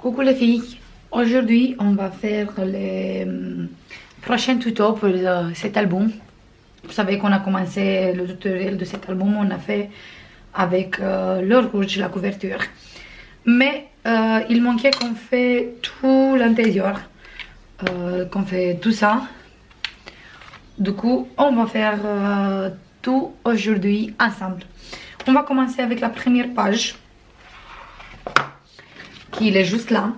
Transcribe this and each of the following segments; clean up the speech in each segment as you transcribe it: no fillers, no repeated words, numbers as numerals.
Coucou les filles, aujourd'hui on va faire les prochains tutos pour cet album. Vous savez qu'on a commencé le tutoriel de cet album, on a fait avec le rouge, la couverture. Mais il manquait qu'on fait tout l'intérieur, qu'on fait tout ça. Du coup on va faire tout aujourd'hui ensemble. On va commencer avec la première page, qui est juste là.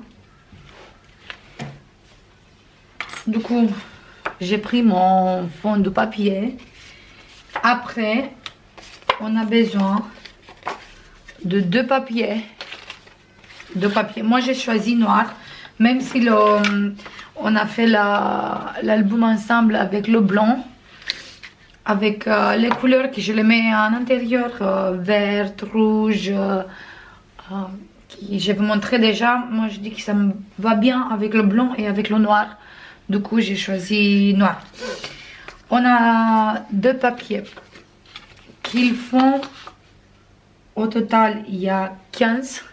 Du coup, j'ai pris mon fond de papier. Après, on a besoin de deux papiers. Moi, j'ai choisi noir, même si on a fait l'album ensemble avec le blanc, avec les couleurs que je les mets en intérieur, vert, rouge. Je vais vous montrer déjà. Moi, je dis que ça me va bien avec le blanc et avec le noir. Du coup, j'ai choisi noir. On a deux papiers qu'ils font. Au total, il y a 15.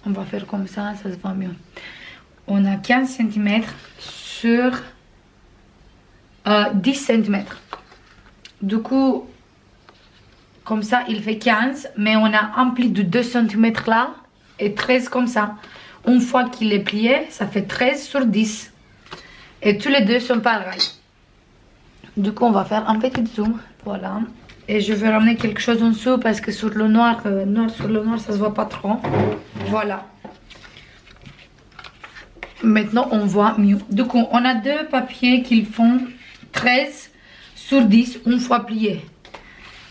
On va faire comme ça se voit mieux. On a 15 cm sur 10 cm. Du coup, comme ça, il fait 15. Mais on a un pli de 2 cm là et 13 comme ça. Une fois qu'il est plié, ça fait 13 sur 10. Et tous les deux sont pareils. Du coup, on va faire un petit zoom. Voilà. Et je vais ramener quelque chose en dessous parce que sur le noir, sur le noir, ça se voit pas trop. Voilà. Maintenant, on voit mieux. Du coup, on a deux papiers qui font 13 sur 10 une fois pliés.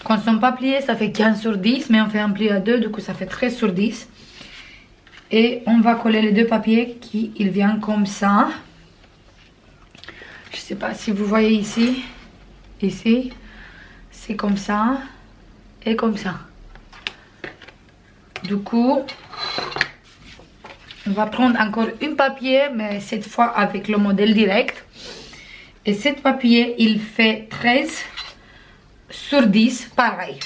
Quand ils ne sont pas pliés, ça fait 15 sur 10. Mais on fait un pli à deux, du coup, ça fait 13 sur 10. Et on va coller les deux papiers qui ils viennent comme ça. Je sais pas si vous voyez ici. Ici, c'est comme ça et comme ça. Du coup, on va prendre encore un papier, mais cette fois avec le modèle direct. Et cet papier, il fait 13 sur 10, pareil.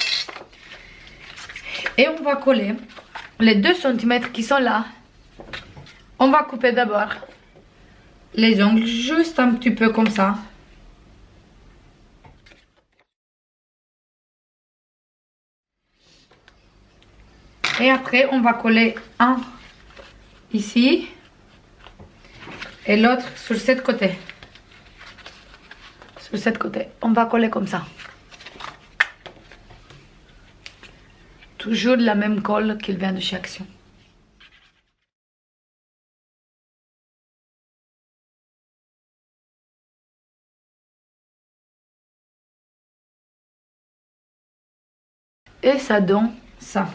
Et on va coller les 2 cm qui sont là. On va couper d'abord les ongles juste un petit peu comme ça. Et après, on va coller un ici et l'autre sur cette côté. Sur cette côté, on va coller comme ça. Toujours la même colle qu'il vient de chez Action. Et ça donne ça.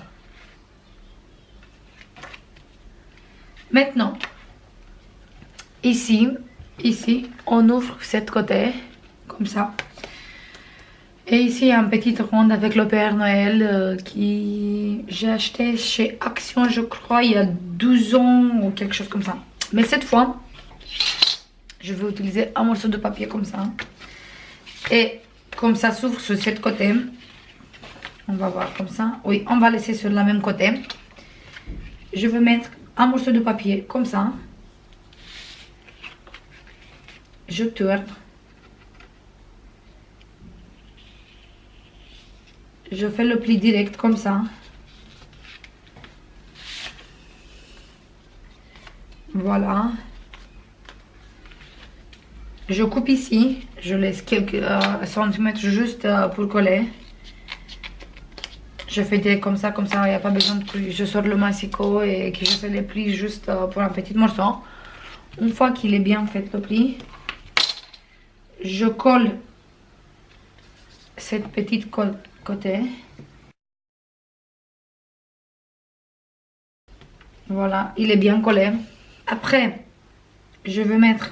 Maintenant, ici, on ouvre cette côté, comme ça. Et ici, il y a une petite ronde avec le Père Noël qui j'ai acheté chez Action, je crois, il y a 12 ans ou quelque chose comme ça. Mais cette fois, je vais utiliser un morceau de papier comme ça. Et comme ça s'ouvre sur cette côté. On va voir comme ça. Oui, on va laisser sur la même côté. Je vais mettre un morceau de papier comme ça. Je tourne. Je fais le pli direct comme ça. Voilà. Je coupe ici. Je laisse quelques centimètres juste pour coller. Je fais direct comme ça, il n'y a pas besoin que je sors le massicot et que je fais les plis juste pour un petit morceau. Une fois qu'il est bien fait le pli, je colle cette petite côté. Voilà, il est bien collé. Après, je vais mettre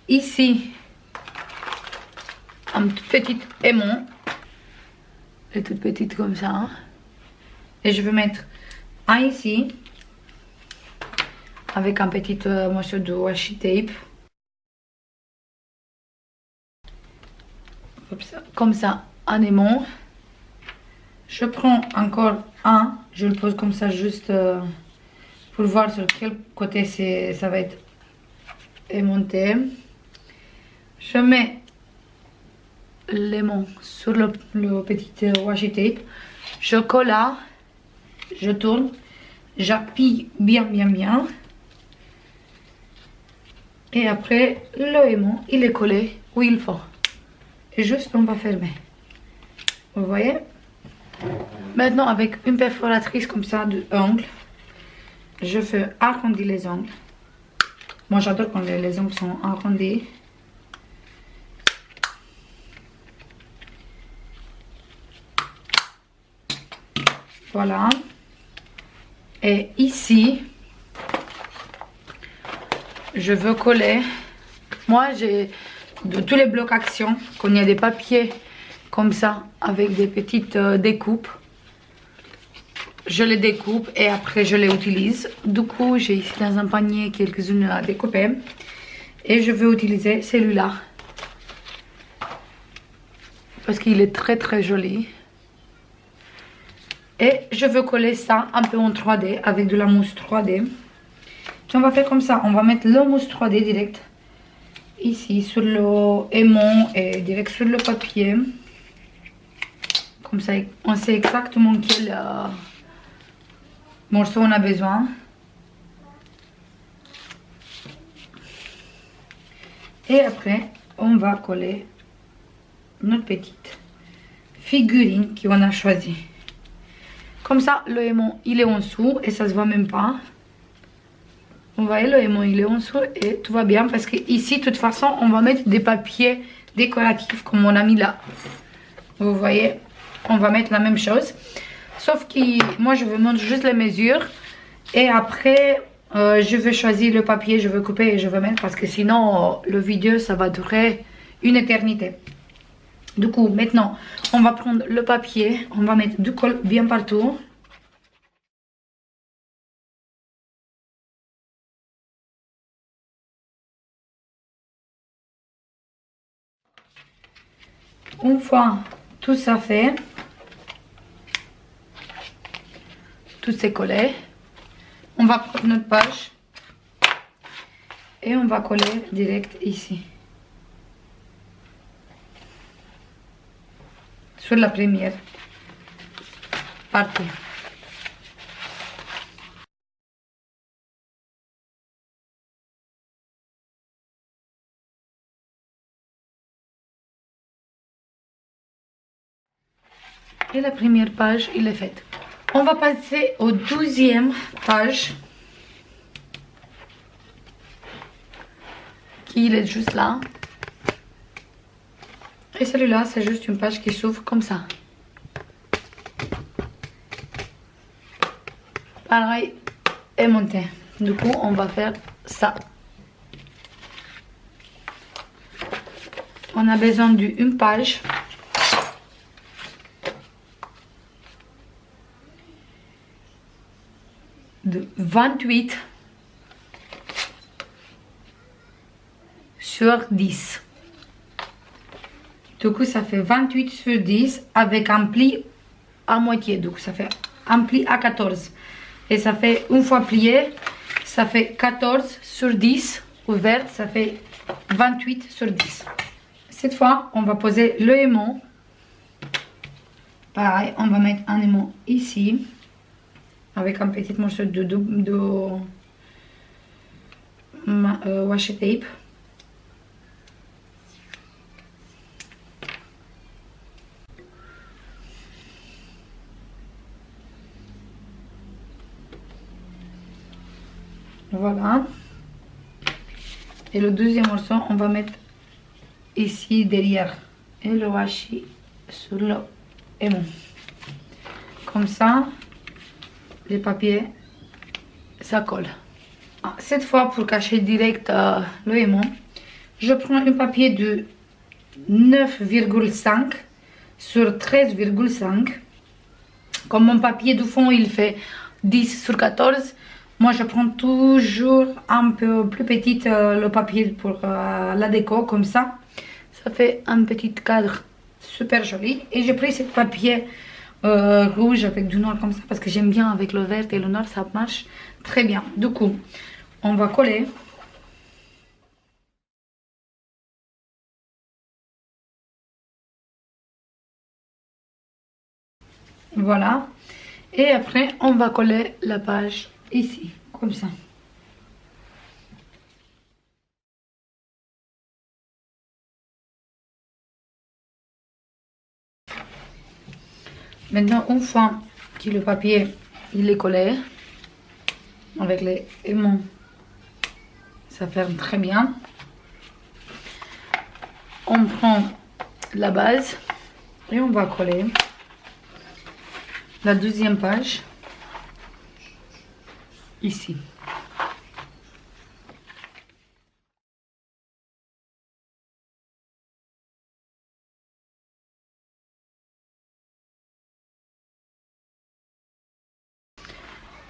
ici un petit aimant. Et toute petite comme ça. Et je vais mettre un ici. Avec un petit morceau de washi tape. Comme ça, un aimant. Je prends encore un. Je le pose comme ça juste pour voir sur quel côté ça va être aimanté. Je mets l'aimant sur le petit washi tape. Je colle là, je tourne, j'appuie bien. Et après, l'aimant, il est collé où il faut. Et juste, on va fermer. Vous voyez? Maintenant, avec une perforatrice comme ça d'ongles, je fais arrondir les ongles. Moi, j'adore quand les ongles sont arrondis. Voilà. Et ici, je veux coller. Moi, j'ai de tous les blocs action, quand il y a des papiers comme ça, avec des petites découpes. Je les découpe et après je les utilise. Du coup, j'ai ici dans un panier quelques-unes à découper. Et je vais utiliser celui-là. Parce qu'il est très joli. Et je veux coller ça un peu en 3D avec de la mousse 3D. Et on va faire comme ça. On va mettre la mousse 3D direct ici sur le aimant et direct sur le papier. Comme ça, on sait exactement quel morceau on a besoin. Et après, on va coller notre petite figurine qu'on a choisie. Comme ça, le aimant, il est en dessous et ça se voit même pas. Vous voyez, le aimant, il est en dessous et tout va bien parce que ici, de toute façon, on va mettre des papiers décoratifs comme on a mis là. Vous voyez, on va mettre la même chose. Sauf que moi, je vais montrer juste les mesures. Et après, je vais choisir le papier, je vais couper et je vais mettre parce que sinon, le vidéo, ça va durer une éternité. Du coup, maintenant, on va prendre le papier, on va mettre du colle bien partout. Une fois tout ça fait, tout c'est collé, on va prendre notre page et on va coller direct ici. Sur la première partie. Et la première page, il est faite. On va passer au 12e page. Qui est juste là. Et celui-là, c'est juste une page qui s'ouvre comme ça. Pareil, aimanté. Du coup, on va faire ça. On a besoin d'une page. De 28 sur 10. Du coup, ça fait 28 sur 10 avec un pli à moitié. Donc, ça fait un pli à 14. Et ça fait, une fois plié, ça fait 14 sur 10. Ouverte, ça fait 28 sur 10. Cette fois, on va poser le aimant. Pareil, on va mettre un aimant ici. Avec un petit morceau de washi tape. Voilà. Et le deuxième morceau, on va mettre ici derrière. Et le washi sur le aimant. Comme ça, les papiers, ça colle. Cette fois, pour cacher direct le aimant, je prends un papier de 9,5 sur 13,5. Comme mon papier du fond, il fait 10 sur 14. Moi, je prends toujours un peu plus petit le papier pour la déco, comme ça. Ça fait un petit cadre super joli. Et j'ai pris ce papier rouge avec du noir comme ça parce que j'aime bien avec le vert et le noir, ça marche très bien. Du coup, on va coller. Voilà. Et après, on va coller la page ici, comme ça. Maintenant, une fois que le papier il est collé, avec les aimants, ça ferme très bien. On prend la base et on va coller la deuxième page ici.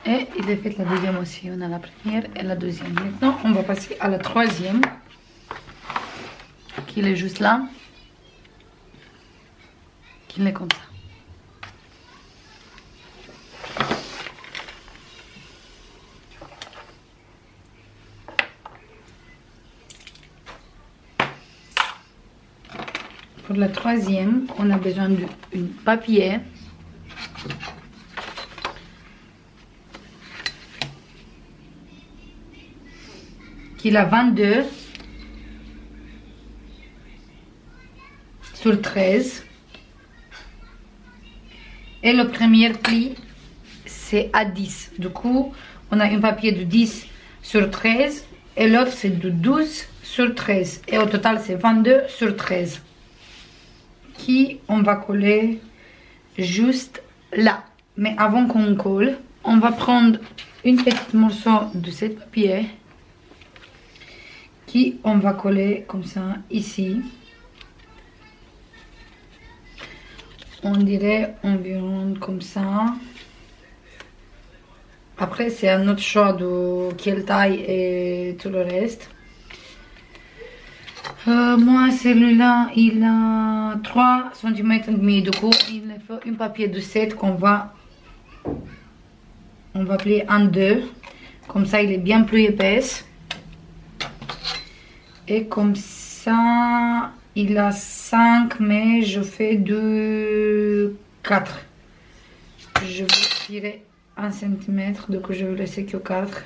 Et il est fait la deuxième aussi. On a la première et la deuxième. Maintenant, on va passer à la troisième, qui est juste là, qui est comme ça. Pour la troisième, on a besoin d'un papier. Qui a 22 sur 13. Et le premier pli, c'est à 10. Du coup, on a un papier de 10 sur 13. Et l'autre, c'est de 12 sur 13. Et au total, c'est 22 sur 13. Qui on va coller juste là. Mais avant qu'on colle, on va prendre une petite morceau de ce papier qui on va coller comme ça ici. On dirait environ comme ça. Après c'est un autre choix de quelle taille et tout le reste. Moi celui-là il a 3 cm et demi, du coup il me faut un papier de 7 qu'on va plier en deux. Comme ça il est bien plus épaisse. Et comme ça, il a 5, mais je fais de 4. Je vais tirer 1 cm, donc je vais laisser que 4.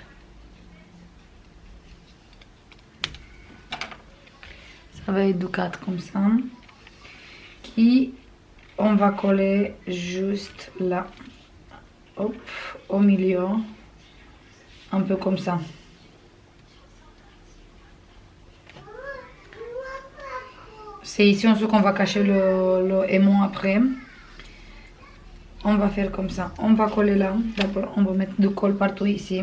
Ça va être de 4 comme ça. Qui on va coller juste là. Hop, au milieu. Un peu comme ça. C'est ici ensuite qu'on va cacher le aimant après. On va faire comme ça. On va coller là. D'abord, on va mettre du colle partout ici.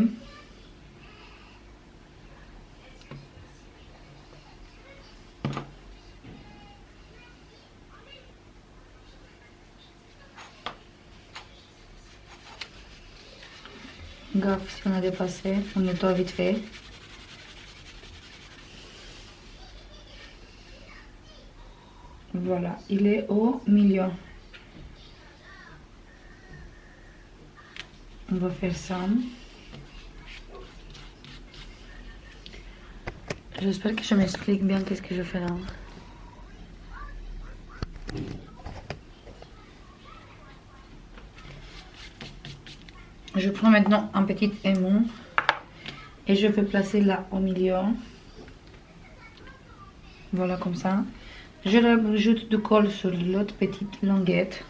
Gaffe, si on a dépassé, on nettoie vite fait. Voilà, il est au milieu. On va faire ça. J'espère que je m'explique bien qu'est-ce que je fais là. Je prends maintenant un petit aimant et je vais placer là au milieu. Voilà comme ça. Je rajoute du colle sur l'autre petite languette.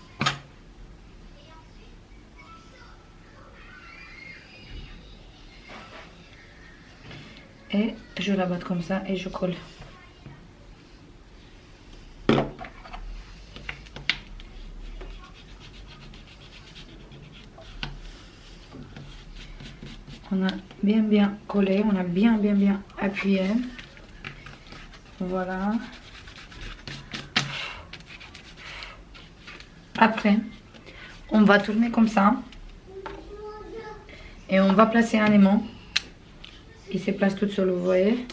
Et je rabatte comme ça et je colle. On a bien collé, on a bien appuyé. Voilà. Après, on va tourner comme ça. Et on va placer un aimant. Il se place tout seul, vous voyez.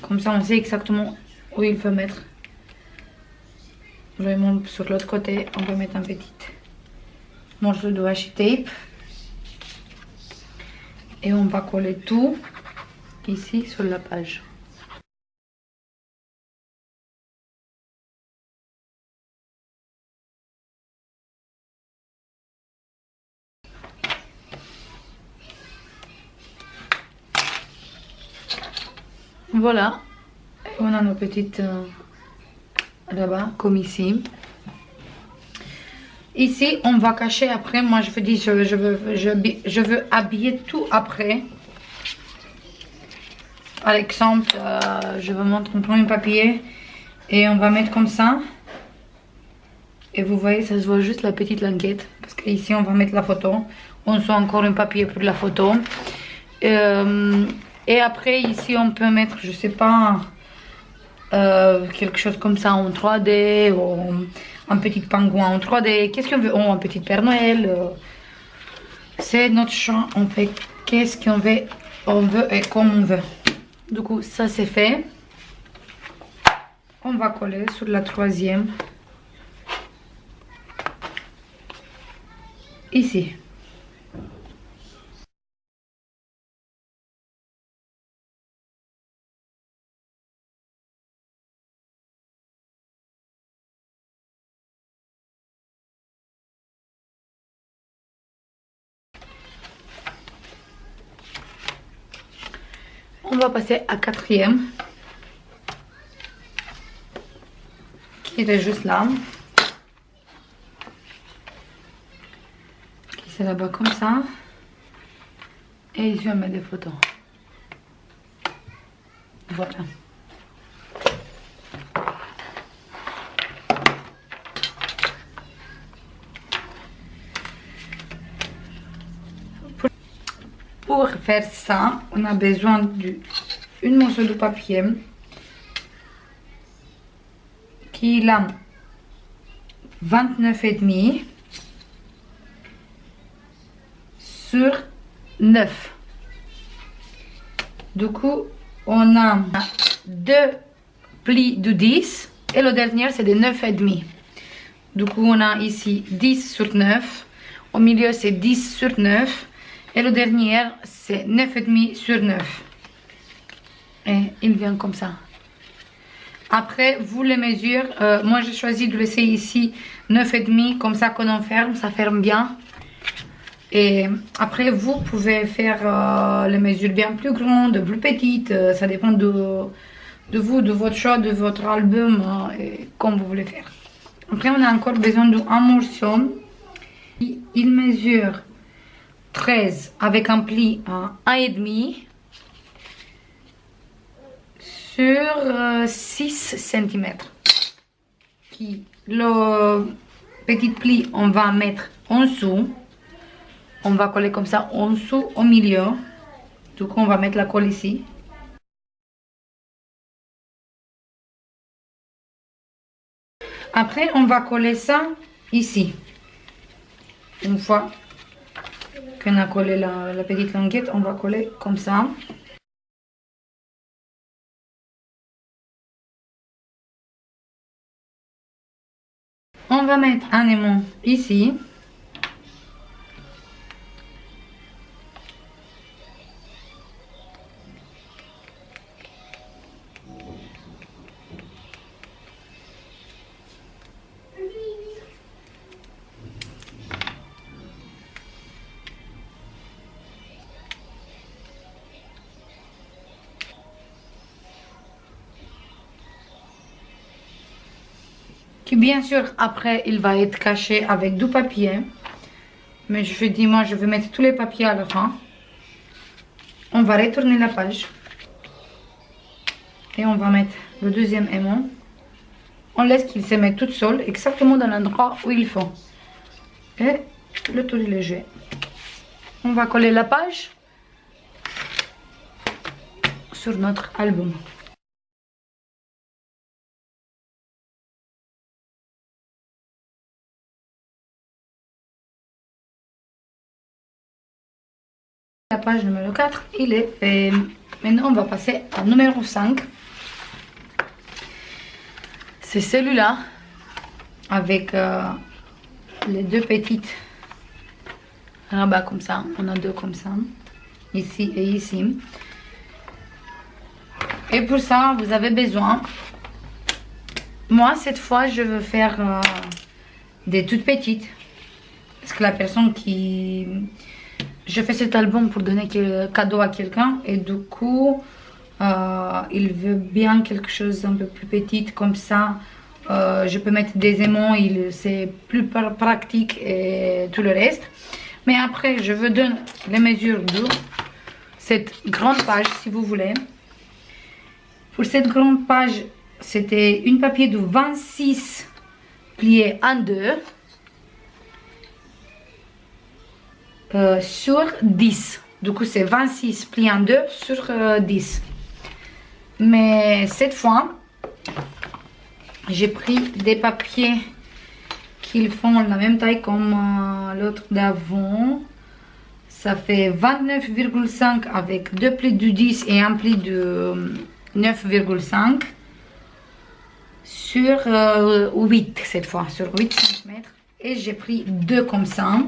Comme ça, on sait exactement où il faut mettre. Vraiment, sur l'autre côté, on va mettre un petit. morceau de washi tape. Et on va coller tout ici sur la page. Voilà, on a nos petites là-bas, comme ici. Ici, on va cacher après. Moi, je vous dis, je veux habiller tout après. Par exemple, je vous montre, on prend un papier et on va mettre comme ça. Et vous voyez, ça se voit juste la petite languette. Parce qu'ici, on va mettre la photo. On sent encore un papier pour la photo. Et après, ici, on peut mettre, je sais pas, quelque chose comme ça en 3D ou un petit pingouin en 3D. Qu'est-ce qu'on veut? Oh, un petit Père Noël. C'est notre choix. On fait qu'est-ce qu'on veut, et comme on veut. Du coup, ça c'est fait. On va coller sur la troisième. Ici. On va passer à quatrième, qui est juste là, qui c'est là-bas comme ça, et ici on met des photos. Voilà. Pour faire ça, on a besoin d'une morceau de papier qui a 29,5 sur 9. Du coup, on a deux plis de 10 et le dernier c'est de 9,5. Du coup, on a ici 10 sur 9. Au milieu, c'est 10 sur 9. Et le dernier, c'est 9,5 sur 9. Et il vient comme ça. Après, vous les mesures. Moi, j'ai choisi de laisser ici 9,5. Comme ça, quand on ferme, ça ferme bien. Et après, vous pouvez faire les mesures bien plus grandes, plus petites. Ça dépend de vous, de votre choix, de votre album, et comme vous voulez faire. Après, on a encore besoin d'un morceau. Il mesure 13 avec un pli à 1,5 sur 6 cm. Le petit pli, on va mettre en dessous. On va coller comme ça en dessous, au milieu. Du coup, on va mettre la colle ici. Après, on va coller ça ici. Une fois qu'on a collé la petite languette, on va coller comme ça. On va mettre un aimant ici. Qui bien sûr après il va être caché avec du papier. Mais je dis moi je vais mettre tous les papiers à la fin. On va retourner la page. Et on va mettre le deuxième aimant. On laisse qu'il se mette tout seul exactement dans l'endroit où il faut. Et le tour est léger. On va coller la page sur notre album. La page numéro 4, il est fait. Maintenant, on va passer au numéro 5. C'est celui-là, avec les deux petites rabat comme ça. On a deux comme ça, ici et ici. Et pour ça, vous avez besoin... Moi, cette fois, je veux faire des toutes petites. Parce que la personne qui... Je fais cet album pour donner cadeau à quelqu'un. Et du coup, il veut bien quelque chose d'un peu plus petite. Comme ça, je peux mettre des aimants. C'est plus pratique et tout le reste. Mais après, je veux donner les mesures de cette grande page, si vous voulez. Pour cette grande page, c'était une papier de 26 plié en deux sur 10. Du coup, c'est 26 pliés en deux sur 10. Mais cette fois, j'ai pris des papiers qui font la même taille comme l'autre d'avant. Ça fait 29,5 avec deux plis de 10 et un pli de 9,5 sur 8 cette fois, sur 8 cm. Et j'ai pris deux comme ça.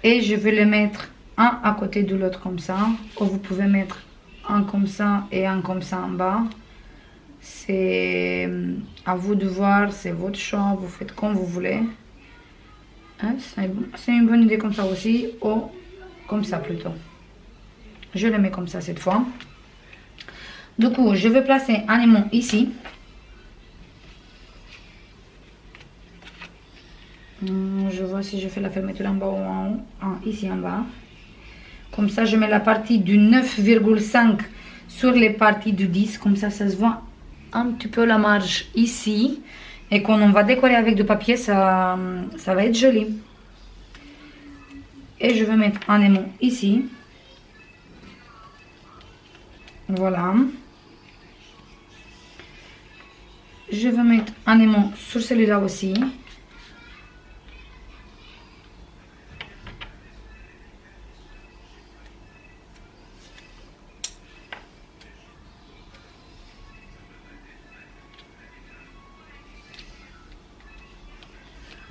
Et je vais les mettre un à côté de l'autre comme ça. Ou vous pouvez mettre un comme ça et un comme ça en bas. C'est à vous de voir, c'est votre choix, vous faites comme vous voulez. Hein, c'est une bonne idée comme ça aussi, ou comme ça plutôt. Je le mets comme ça cette fois. Du coup, je vais placer un aimant ici. Je vois si je fais la fermeture en bas ou en haut. Ici en bas. Comme ça, je mets la partie du 9,5 sur les parties du 10. Comme ça se voit un petit peu la marge ici. Et quand on va décorer avec du papier, ça va être joli. Et je vais mettre un aimant ici. Voilà. Je vais mettre un aimant sur celui-là aussi.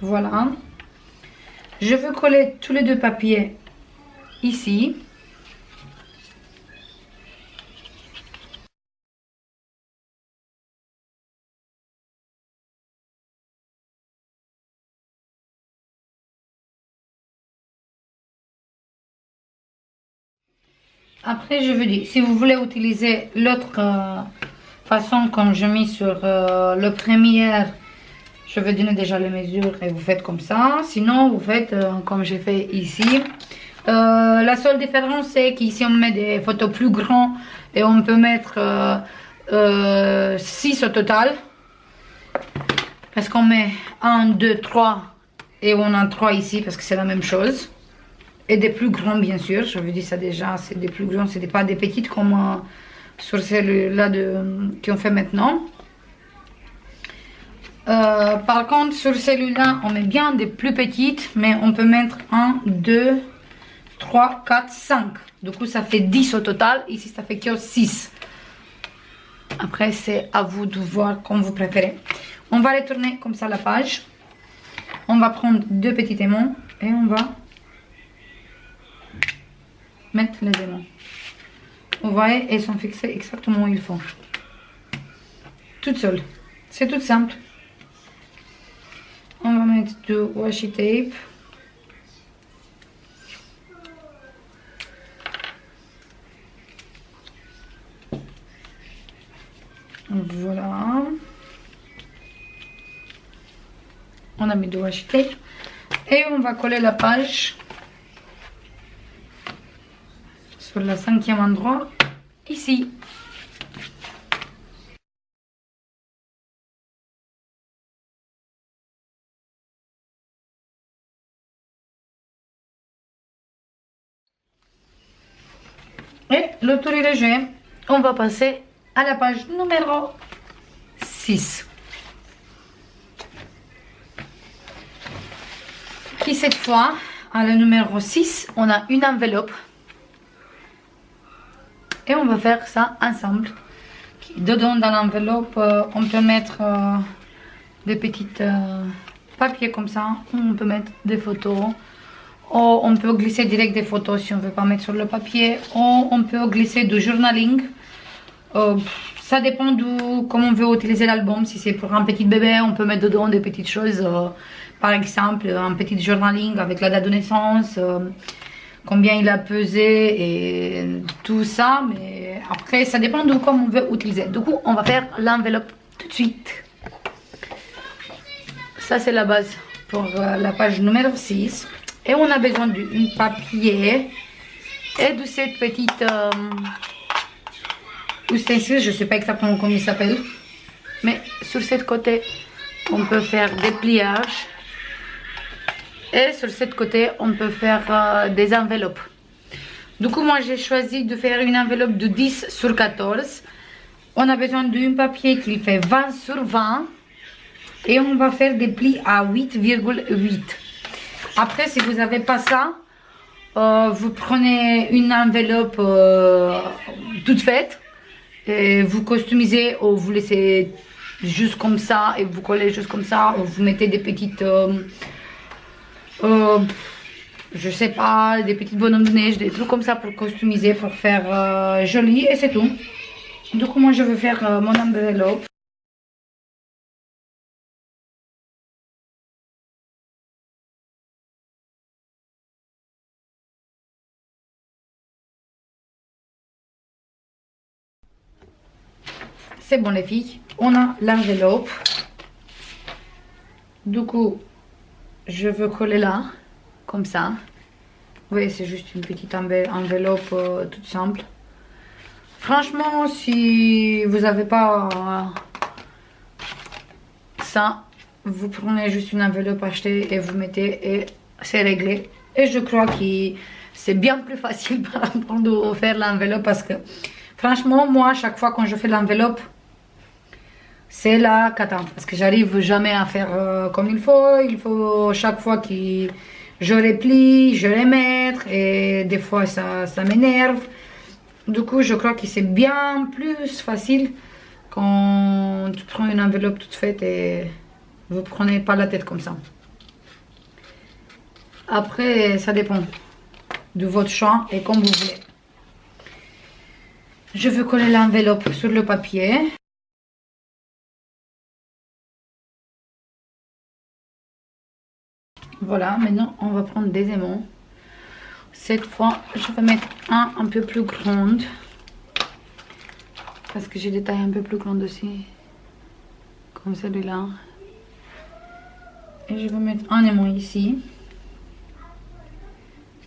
Voilà. Je veux coller tous les deux papiers ici. Après, je veux dire, si vous voulez utiliser l'autre façon comme je mis sur le premier, je vais donner déjà les mesures et vous faites comme ça. Sinon, vous faites comme j'ai fait ici. La seule différence, c'est qu'ici, on met des photos plus grands et on peut mettre 6 au total. Parce qu'on met 1, 2, 3 et on a 3 ici parce que c'est la même chose. Et des plus grands, bien sûr. Je vous dis ça déjà, c'est des plus grands, c'est pas des petites comme sur celle-là qu'on fait maintenant. Par contre, sur celui-là, on met bien des plus petites, mais on peut mettre 1, 2, 3, 4, 5. Du coup, ça fait 10 au total. Ici, ça fait que 6. Après, c'est à vous de voir comme vous préférez. On va retourner comme ça la page. On va prendre deux petits aimants et on va mettre les aimants. Vous voyez, elles sont fixées exactement où il faut. Toutes seules. C'est tout simple. On va mettre du washi tape. Voilà. On a mis du washi tape. Et on va coller la page sur le 5e endroit, ici. Et le tour est léger. On va passer à la page numéro 6. Qui cette fois, à la numéro 6, on a une enveloppe. Et on va faire ça ensemble. Dedans dans l'enveloppe, on peut mettre des petites papier comme ça, on peut mettre des photos. Ou on peut glisser direct des photos si on veut pas mettre sur le papier. Ou on peut glisser du journaling. Ça dépend de comment on veut utiliser l'album. Si c'est pour un petit bébé, on peut mettre dedans des petites choses. Par exemple, un petit journaling avec la date de naissance, combien il a pesé et tout ça. Mais après, ça dépend de comment on veut utiliser. Du coup, on va faire l'enveloppe tout de suite. Ça, c'est la base pour la page numéro 6. Et on a besoin d'un papier et de cette petite ustensile, je ne sais pas exactement comment il s'appelle. Mais sur ce côté, on peut faire des pliages. Et sur ce côté, on peut faire des enveloppes. Du coup, moi, j'ai choisi de faire une enveloppe de 10 sur 14. On a besoin d'un papier qui fait 20 sur 20. Et on va faire des plis à 8,8. Après, si vous n'avez pas ça, vous prenez une enveloppe toute faite. Et vous customisez ou vous laissez juste comme ça et vous collez juste comme ça. Ou vous mettez des petites... je sais pas, des petites bonhommes de neige, des trucs comme ça pour customiser, pour faire joli, et c'est tout. Du coup, moi je veux faire mon enveloppe. C'est bon les filles, on a l'enveloppe. Du coup, je veux coller là, comme ça. Vous voyez, c'est juste une petite enveloppe toute simple. Franchement, si vous n'avez pas ça, vous prenez juste une enveloppe achetée et vous mettez et c'est réglé. Et je crois que c'est bien plus facile par rapport de faire l'enveloppe parce que franchement, moi, à chaque fois quand je fais l'enveloppe, c'est la cata parce que j'arrive jamais à faire comme il faut. Il faut chaque fois que je replie, je les mettre et des fois ça m'énerve. Du coup, je crois que c'est bien plus facile quand tu prends une enveloppe toute faite et vous prenez pas la tête comme ça. Après, ça dépend de votre choix et comme vous voulez. Je veux coller l'enveloppe sur le papier. Voilà, maintenant on va prendre des aimants. Cette fois, je vais mettre un peu plus grand. Parce que j'ai des tailles un peu plus grandes aussi. Comme celui-là. Et je vais mettre un aimant ici.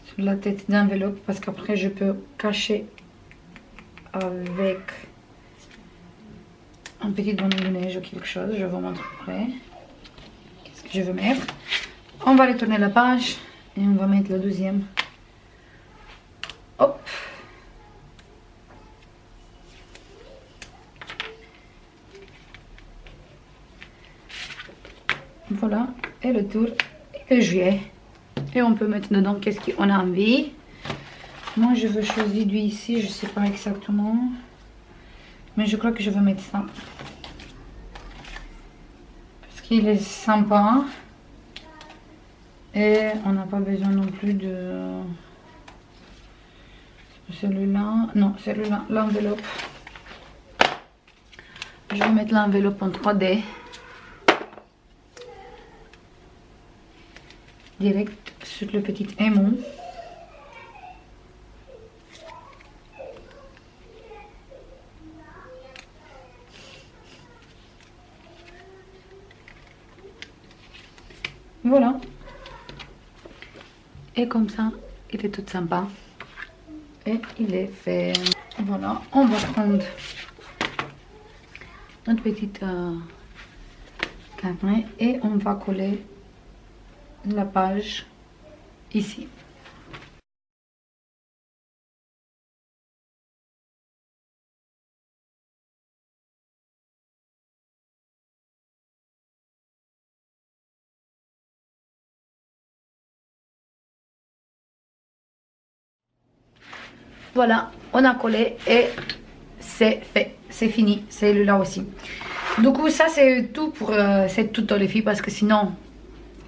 Sur la tête d'enveloppe. Parce qu'après je peux cacher avec un petit bonhomme de neige ou quelque chose. Je vous montre après. Qu'est-ce que je veux mettre? On va retourner la page et on va mettre le deuxième. Hop. Voilà. Et le tour est juillet. Et on peut mettre dedans qu'est-ce qu'on a envie. Moi je veux choisir lui ici, je sais pas exactement. Mais je crois que je vais mettre ça. Parce qu'il est sympa. Et on n'a pas besoin non plus de celui-là. Non, celui-là, l'enveloppe. Je vais mettre l'enveloppe en 3D. Direct sur le petit aimant. Voilà. Et comme ça, il est tout sympa. Et il est fait. Voilà, on va prendre notre petite carnet et on va coller la page ici. Voilà, on a collé et c'est fait, c'est fini, c'est là aussi. Du coup, ça c'est tout pour cette tuto les filles parce que sinon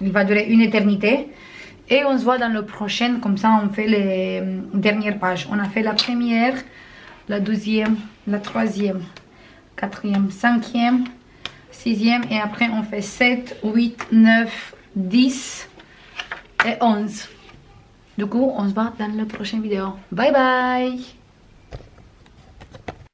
il va durer une éternité. Et on se voit dans le prochain, comme ça on fait les dernières pages. On a fait la première, la deuxième, la troisième, quatrième, cinquième, sixième et après on fait 7, 8, 9, 10 et 11. Du coup, on se voit dans la prochaine vidéo. Bye bye!